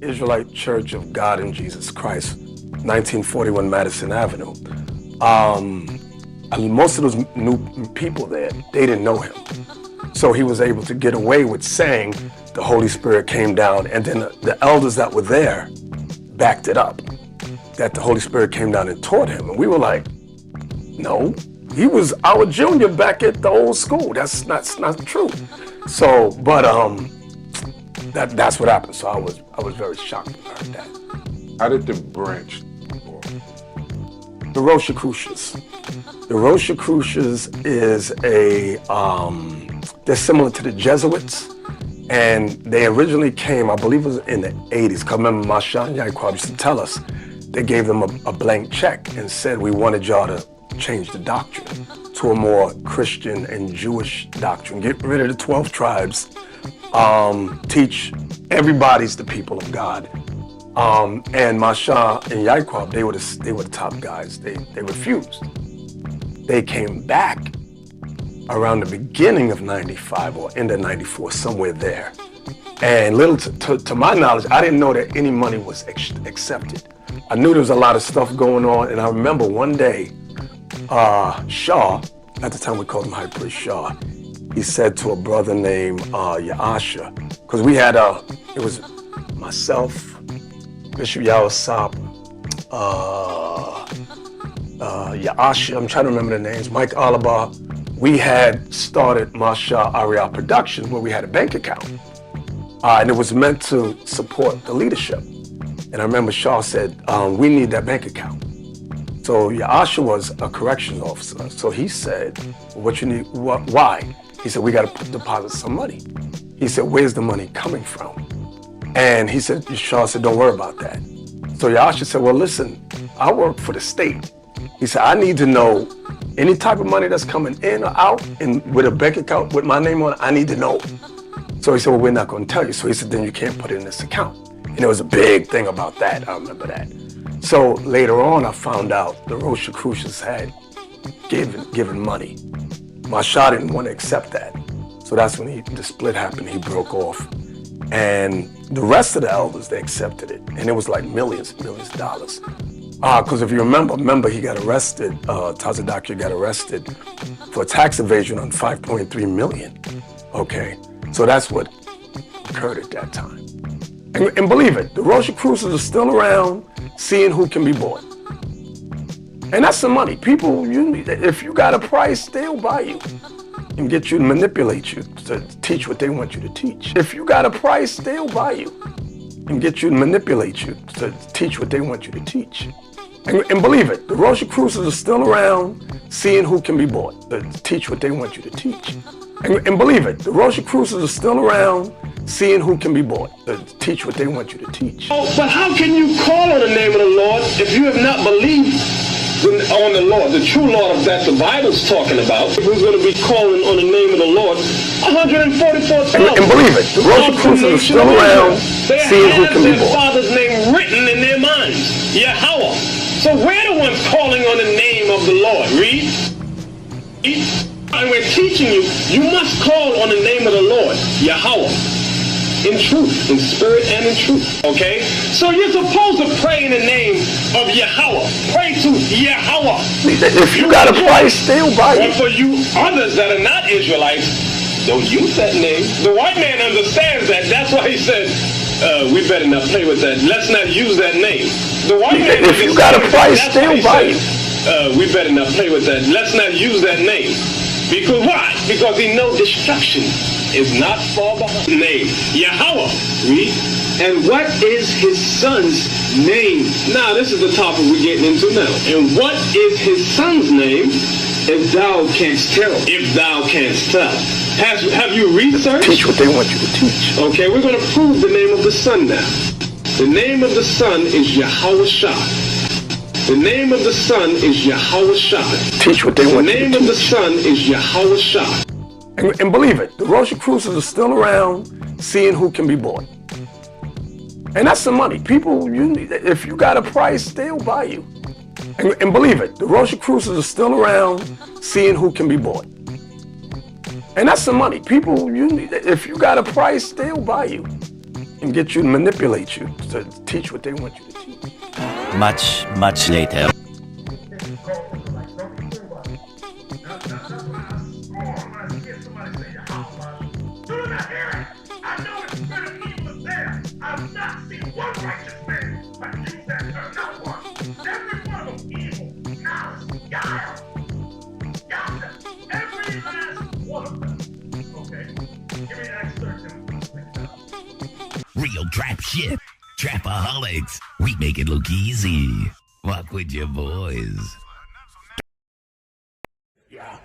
Israelite Church of God in Jesus Christ, 1941 Madison Avenue. Most of those new people there, they didn't know him. So he was able to get away with saying the Holy Spirit came down, and then the elders that were there backed it up, that the Holy Spirit came down and taught him. And we were like, no, he was our junior back at the old school. That's not true. So, but that's what happened. So I was very shocked when I heard that. How did the branch form? The Rosicrucians. The Rosicrucians is they're similar to the Jesuits, and they originally came, I believe it was in the 80s, because I remember Masha and Yaquab used to tell us, they gave them a blank check and said, we wanted y'all to change the doctrine to a more Christian and Jewish doctrine. Get rid of the 12 tribes, teach everybody's the people of God. And Masha and Yaquab, they were the top guys. They refused. They came back around the beginning of 95 or end of 94, somewhere there. And little to my knowledge, I didn't know that any money was accepted. I knew there was a lot of stuff going on, and I remember one day, Shaw, at the time we called him High Priest Shaw, he said to a brother named Yaasha, because we had it was myself, Bishop Yawasop, Yaasha, I'm trying to remember the names, Mike Oliver. We had started Masha Ariel Productions, where we had a bank account. And it was meant to support the leadership. And I remember Shaw said, we need that bank account. So Yaasha was a corrections officer. So he said, what you need, why? He said, we got to deposit some money. He said, where's the money coming from? And he said, Shaw said, don't worry about that. So Yaasha said, well, listen, I work for the state. He said, I need to know any type of money that's coming in or out, and with a bank account with my name on it, I need to know. So he said, well, we're not going to tell you. So he said, then you can't put it in this account. And there was a big thing about that. I remember that. So later on, I found out the Rosicrucians had given money. Masha didn't want to accept that. So that's when the split happened. He broke off. And the rest of the elders, they accepted it. And it was like millions of dollars. Because if you remember he got arrested, Tazadaki got arrested for tax evasion on 5.3 million. Okay, so that's what occurred at that time. And believe it, the Rosicrucians are still around, seeing who can be bought. And that's some money. People, if you got a price, they'll buy you and get you to manipulate you to teach what they want you to teach. If you got a price, they'll buy you and get you to manipulate you to teach what they want you to teach. And believe it, the Rosicrucians are still around, seeing who can be bought to teach what they want you to teach. And believe it, the Rosicrucians are still around, seeing who can be bought to teach what they want you to teach. Oh, but how can you call on the name of the Lord if you have not believed on the Lord, the true Lord that the Bible's talking about? Who's going to be calling on the name of the Lord? 144,000. And believe it, the Rosicrucians are still around, seeing who can be bought. They have their Father's name written in their minds, Yahweh. So we're the ones calling on the name of the Lord. Read. And we're teaching you, you must call on the name of the Lord, Yahweh, in truth, in spirit and in truth, okay? So you're supposed to pray in the name of Yahweh. Pray to Yahweh. If you got a price, they'll buy you. But for you others that are not Israelites, don't use that name. The white man understands that. That's why he said, we better not play with that. Let's not use that name. The white man if you got a price, they'll buy you. We better not play with that. Let's not use that name. Because why? Because he knows destruction is not far behind. Name, Yahweh. Read. And what is his son's name? Now, this is the topic we're getting into now. And what is his son's name? If thou canst tell. If thou canst tell. Have you researched? Teach what they want you to teach. Okay, we're going to prove the name of the son now. The name of the son is Yahweh Shah. The name of the son is Yahweh Shah. Teach what they want you to teach. The name of the son is Yahweh Shah. And believe it, the Rosicrucians are still around, seeing who can be bought. And that's the money. People, if you got a price, they'll buy you. And believe it, the Rosicrucians are still around, seeing who can be bought. And that's the money. People, if you got a price, they'll buy you and get you to manipulate you to teach what they want you to teach. Much later. I've not seen one righteous man accuse that term, not one. Every one of them evil, malice, guile, gossip. Every last one of them. Okay? Give me Acts 13. Real trap shit. Trapaholics. We make it look easy. Walk with your boys. Yeah,